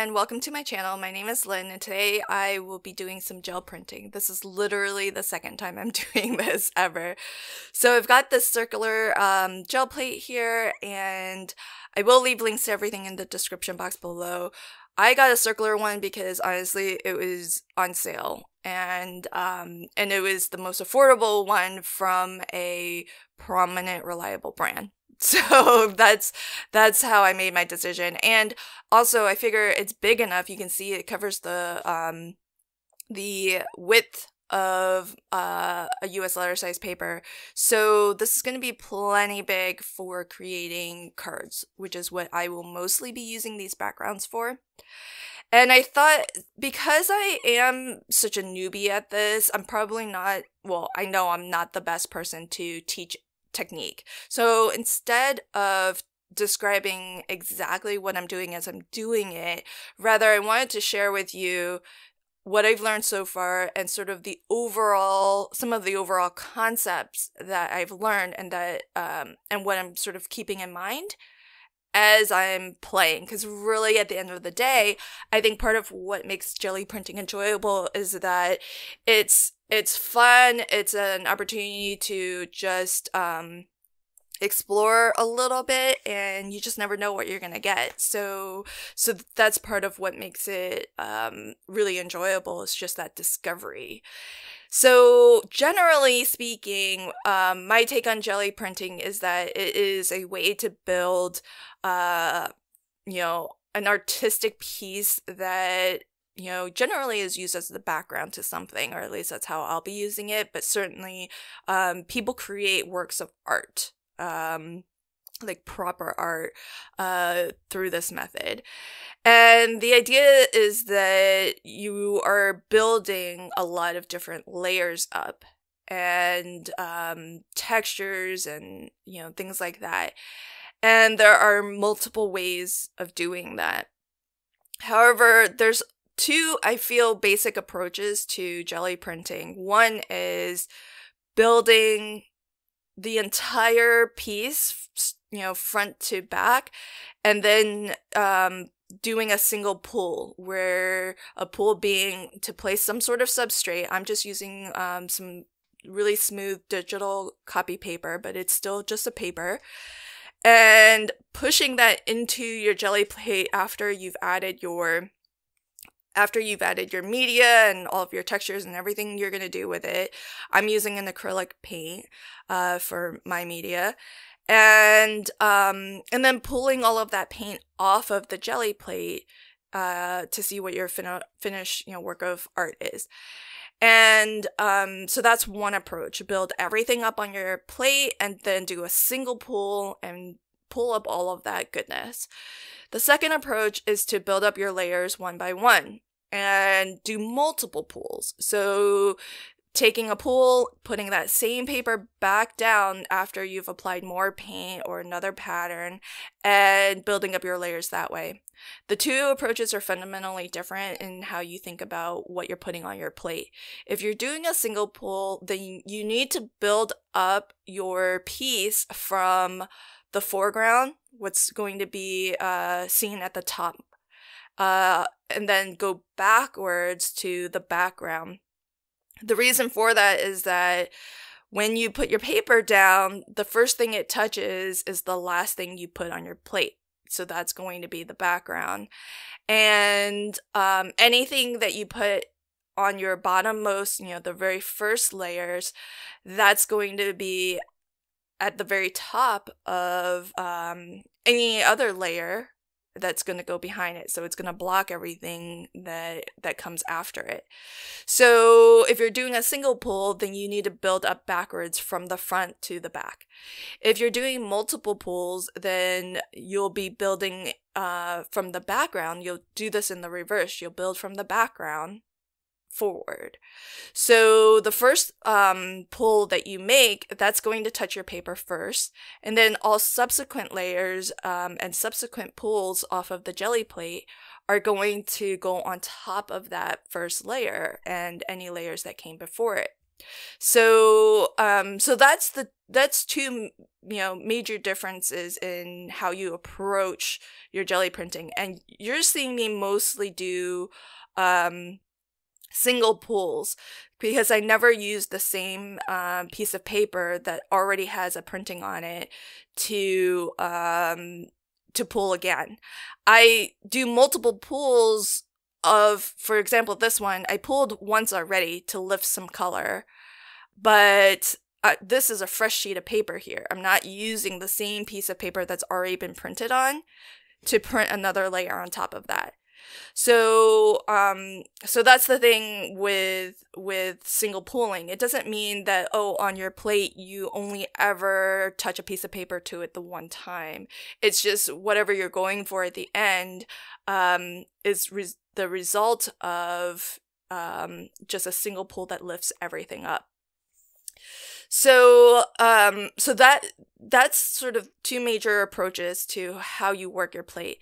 and welcome to my channel. My name is Lynn and today I will be doing some gel printing. This is literally the second time I'm doing this ever. So I've got this circular gel plate here, and I will leave links to everything in the description box below. I got a circular one because honestly it was on sale, and it was the most affordable one from a prominent, reliable brand. So that's how I made my decision. And also I figure it's big enough. You can see it covers the width of a US letter size paper. So this is going to be plenty big for creating cards, which is what I will mostly be using these backgrounds for. And I thought, because I am such a newbie at this, I'm probably not, well, I know I'm not the best person to teach technique. So instead of describing exactly what I'm doing as I'm doing it, rather I wanted to share with you what I've learned so far and sort of some of the overall concepts that I've learned, and that and what I'm sort of keeping in mind as I'm playing. Because really at the end of the day, I think part of what makes jelly printing enjoyable is that it's fun. It's an opportunity to just explore a little bit, and you just never know what you're gonna get. So that's part of what makes it really enjoyable, is just that discovery. So generally speaking, my take on jelly printing is that it is a way to build, an artistic piece that, generally is used as the background to something, or at least that's how I'll be using it. But certainly, people create works of art, like proper art, through this method. And the idea is that you are building a lot of different layers up, and textures and, things like that. And there are multiple ways of doing that. However, there's two, I feel, basic approaches to jelly printing. One is building the entire piece, front to back, and then doing a single pull, where a pull being to place some sort of substrate. I'm just using some really smooth digital copy paper, but it's still just a paper, and pushing that into your jelly plate after you've added your media and all of your textures and everything you're going to do with it. I'm using an acrylic paint for my media. And then pulling all of that paint off of the jelly plate to see what your finished work of art is. And so that's one approach. Build everything up on your plate and then do a single pull and pull up all of that goodness. The second approach is to build up your layers one by one and do multiple pulls. So taking a pull, putting that same paper back down after you've applied more paint or another pattern, and building up your layers that way. The two approaches are fundamentally different in how you think about what you're putting on your plate. If you're doing a single pull, then you need to build up your piece from the foreground, what's going to be seen at the top, and then go backwards to the background. The reason for that is that when you put your paper down, the first thing it touches is the last thing you put on your plate. So that's going to be the background. And anything that you put on your bottommost, the very first layers, that's going to be at the very top of any other layer that's going to go behind it. So it's going to block everything that comes after it. So if you're doing a single pull, then you need to build up backwards from the front to the back. If you're doing multiple pulls, then you'll be building from the background. You'll do this in the reverse. You'll build from the background forward. So the first pull that you make, that's going to touch your paper first, and then all subsequent layers and subsequent pulls off of the jelly plate are going to go on top of that first layer and any layers that came before it. So that's two, major differences in how you approach your jelly printing. And you're seeing me mostly do single pulls, because I never use the same piece of paper that already has a printing on it to pull again. I do multiple pulls of, for example, this one, I pulled once already to lift some color, but this is a fresh sheet of paper here. I'm not using the same piece of paper that's already been printed on to print another layer on top of that. So that's the thing with single pulling. It doesn't mean that, on your plate you only ever touch a piece of paper to it the one time. It's just whatever you're going for at the end is the result of just a single pull that lifts everything up. So that's sort of two major approaches to how you work your plate.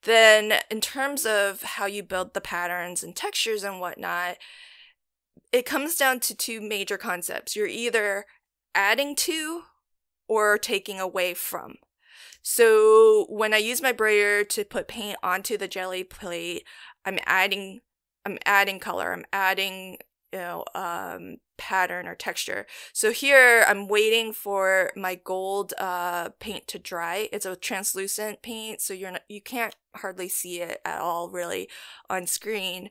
Then in terms of how you build the patterns and textures and whatnot, it comes down to two major concepts. You're either adding to or taking away from. So when I use my brayer to put paint onto the jelly plate, I'm adding color, I'm adding pattern or texture. So here I'm waiting for my gold paint to dry. It's a translucent paint, so you can't hardly see it at all really on screen.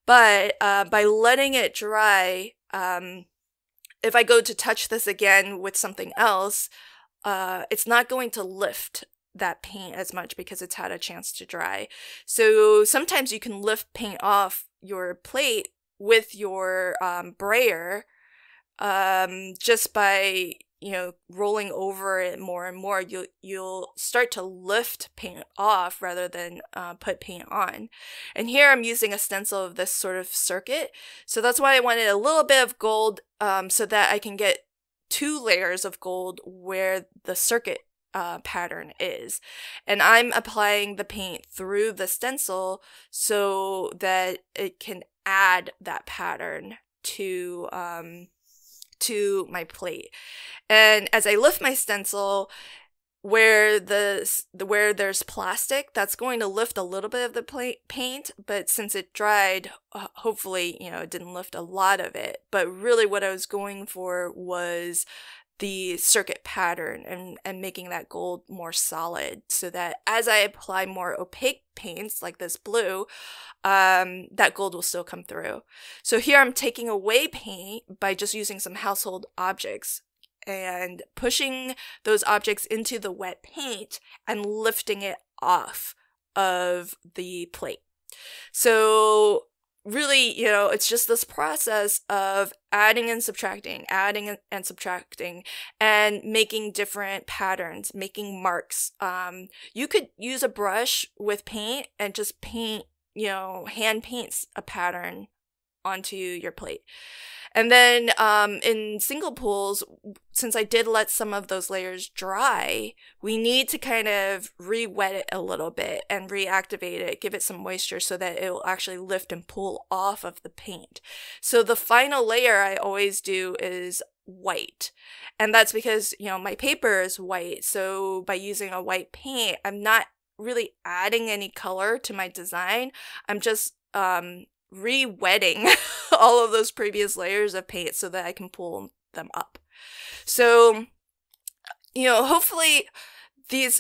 But by letting it dry, if I go to touch this again with something else, it's not going to lift that paint as much because it's had a chance to dry. So sometimes you can lift paint off your plate with your brayer just by rolling over it more and more. You'll start to lift paint off rather than put paint on. And here I'm using a stencil of this sort of circuit, so that's why I wanted a little bit of gold so that I can get 2 layers of gold where the circuit pattern is. And I'm applying the paint through the stencil so that it can add that pattern to my plate. And as I lift my stencil, where there's plastic, that's going to lift a little bit of the paint, but since it dried, hopefully it didn't lift a lot of it. But really what I was going for was the circuit pattern and making that gold more solid, so that as I apply more opaque paints like this blue, that gold will still come through. So here I'm taking away paint by just using some household objects and pushing those objects into the wet paint and lifting it off of the plate. So really, it's just this process of adding and subtracting, and making different patterns, making marks. You could use a brush with paint and just paint, hand paints a pattern onto your plate. And then in single pulls, since I did let some of those layers dry, we need to kind of re-wet it a little bit and reactivate it, give it some moisture so that it will actually lift and pull off of the paint. So the final layer I always do is white. And that's because, my paper is white. So by using a white paint, I'm not really adding any color to my design. I'm just re-wetting all of those previous layers of paint so that I can pull them up. So, hopefully these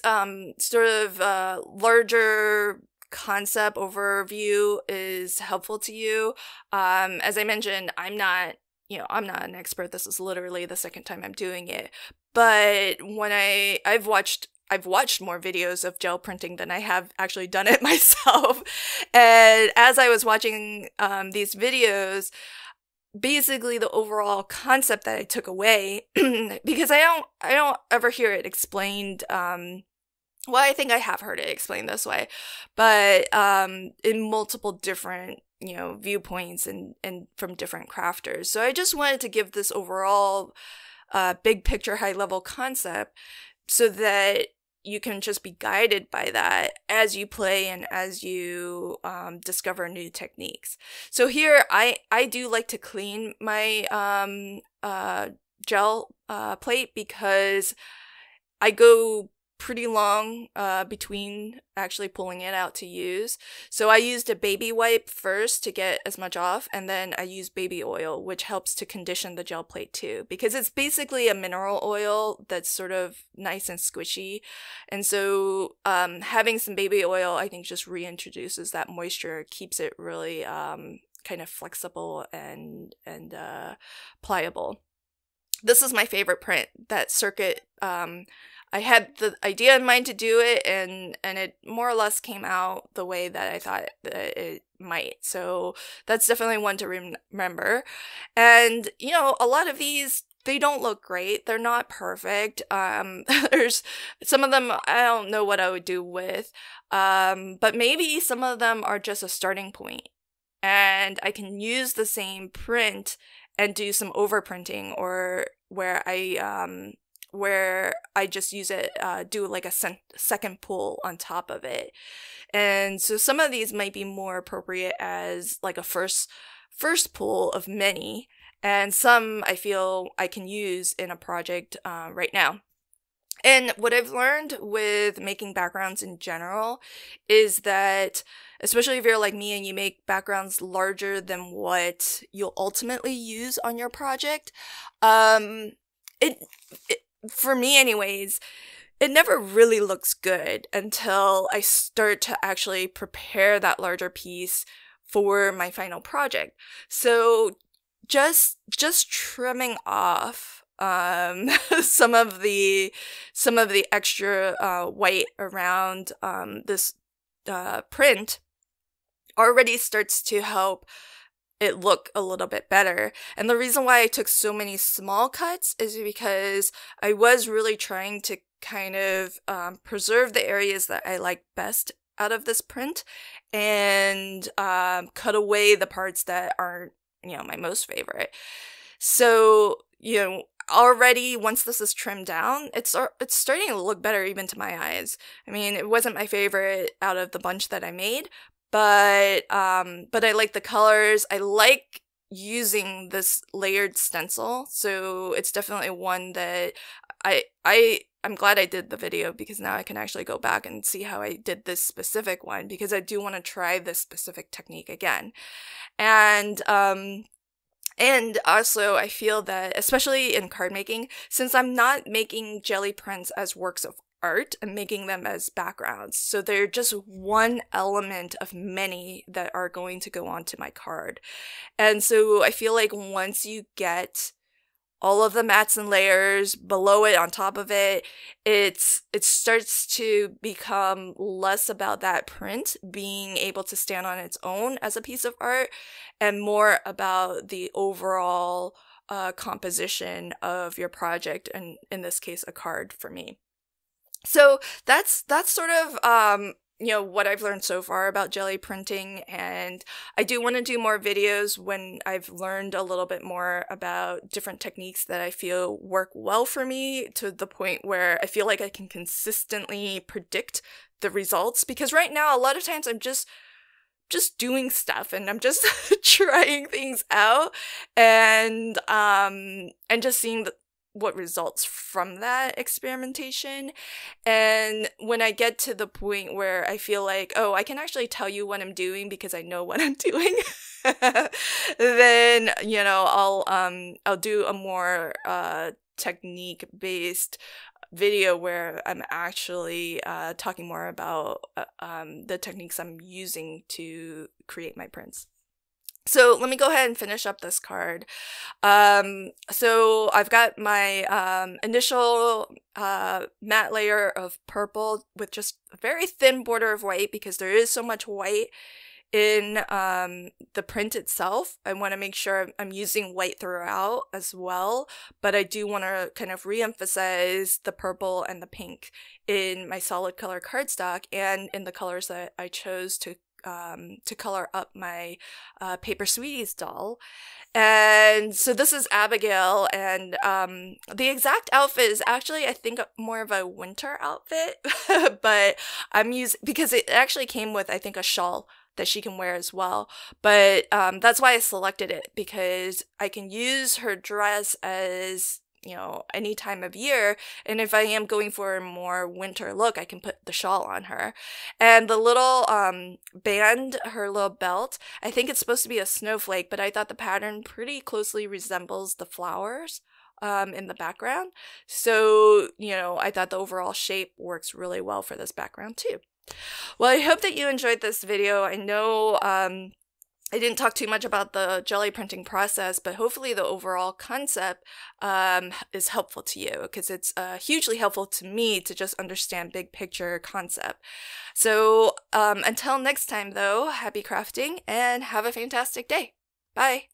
sort of larger concept overview is helpful to you. As I mentioned, I'm not an expert. This is literally the second time I'm doing it. But when I've watched more videos of gel printing than I have actually done it myself. And as I was watching these videos, basically the overall concept that I took away, because I don't ever hear it explained, well, I think I have heard it explained this way, but in multiple different viewpoints and from different crafters. So I just wanted to give this overall big picture, high level concept so that you can just be guided by that as you play and as you discover new techniques. So here, I do like to clean my gel plate because I go pretty long between actually pulling it out to use. So I used a baby wipe first to get as much off, and then I use baby oil, which helps to condition the gel plate too, because it's basically a mineral oil that's sort of nice and squishy. And so having some baby oil, I think, just reintroduces that moisture, keeps it really kind of flexible and pliable. This is my favorite print, that circuit. I had the idea in mind to do it, and it more or less came out the way that I thought that it might. So that's definitely one to remember. And, you know, a lot of these, they don't look great. They're not perfect. There's some of them I don't know what I would do with, but maybe some of them are just a starting point, and I can use the same print and do some overprinting, or where I just use it, do like a second pull on top of it. And so some of these might be more appropriate as like a first pull of many, and some I feel I can use in a project right now. And what I've learned with making backgrounds in general is that, especially if you're like me and you make backgrounds larger than what you'll ultimately use on your project, for me anyways, it never really looks good until I start to actually prepare that larger piece for my final project. So just trimming off some of the extra white around this print already starts to help it look a little bit better. And the reason why I took so many small cuts is because I was really trying to kind of preserve the areas that I like best out of this print, and cut away the parts that aren't, you know, my most favorite. So, you know, already once this is trimmed down, it's starting to look better even to my eyes. I mean, it wasn't my favorite out of the bunch that I made, but I like the colors. I like using this layered stencil, so it's definitely one that I'm glad I did the video, because now I can actually go back and see how I did this specific one, because I do want to try this specific technique again. And also, I feel that, especially in card making, since I'm not making jelly prints as works of art, I'm making them as backgrounds. So they're just one element of many that are going to go onto my card. And so I feel like once you get all of the mats and layers below it, on top of it, it starts to become less about that print being able to stand on its own as a piece of art, and more about the overall composition of your project, and in this case, a card for me. So that's sort of you know, what I've learned so far about jelly printing, and I do want to do more videos when I've learned a little bit more about different techniques that I feel work well for me, to the point where I feel like I can consistently predict the results. Because right now, a lot of times I'm just doing stuff, and I'm just trying things out, and just seeing what results from that experimentation. And when I get to the point where I feel like, oh, I can actually tell you what I'm doing because I know what I'm doing, then, you know, I'll do a more technique based video where I'm actually talking more about the techniques I'm using to create my prints. So let me go ahead and finish up this card. So I've got my initial matte layer of purple with just a very thin border of white, because there is so much white in the print itself. I want to make sure I'm using white throughout as well, but I do want to kind of re-emphasize the purple and the pink in my solid color cardstock, and in the colors that I chose to color up my Paper Sweeties doll. And so this is Abigail, and the exact outfit is actually, I think, more of a winter outfit, but I'm using, because it actually came with, I think, a shawl that she can wear as well. But that's why I selected it, because I can use her dress as, you know, any time of year, and if I am going for a more winter look, I can put the shawl on her. And the little band, her little belt, I think it's supposed to be a snowflake, but I thought the pattern pretty closely resembles the flowers in the background. So, you know, I thought the overall shape works really well for this background too. Well, I hope that you enjoyed this video. I know I didn't talk too much about the jelly printing process, but hopefully the overall concept is helpful to you, because it's hugely helpful to me to just understand big picture concept. So until next time though, happy crafting and have a fantastic day. Bye!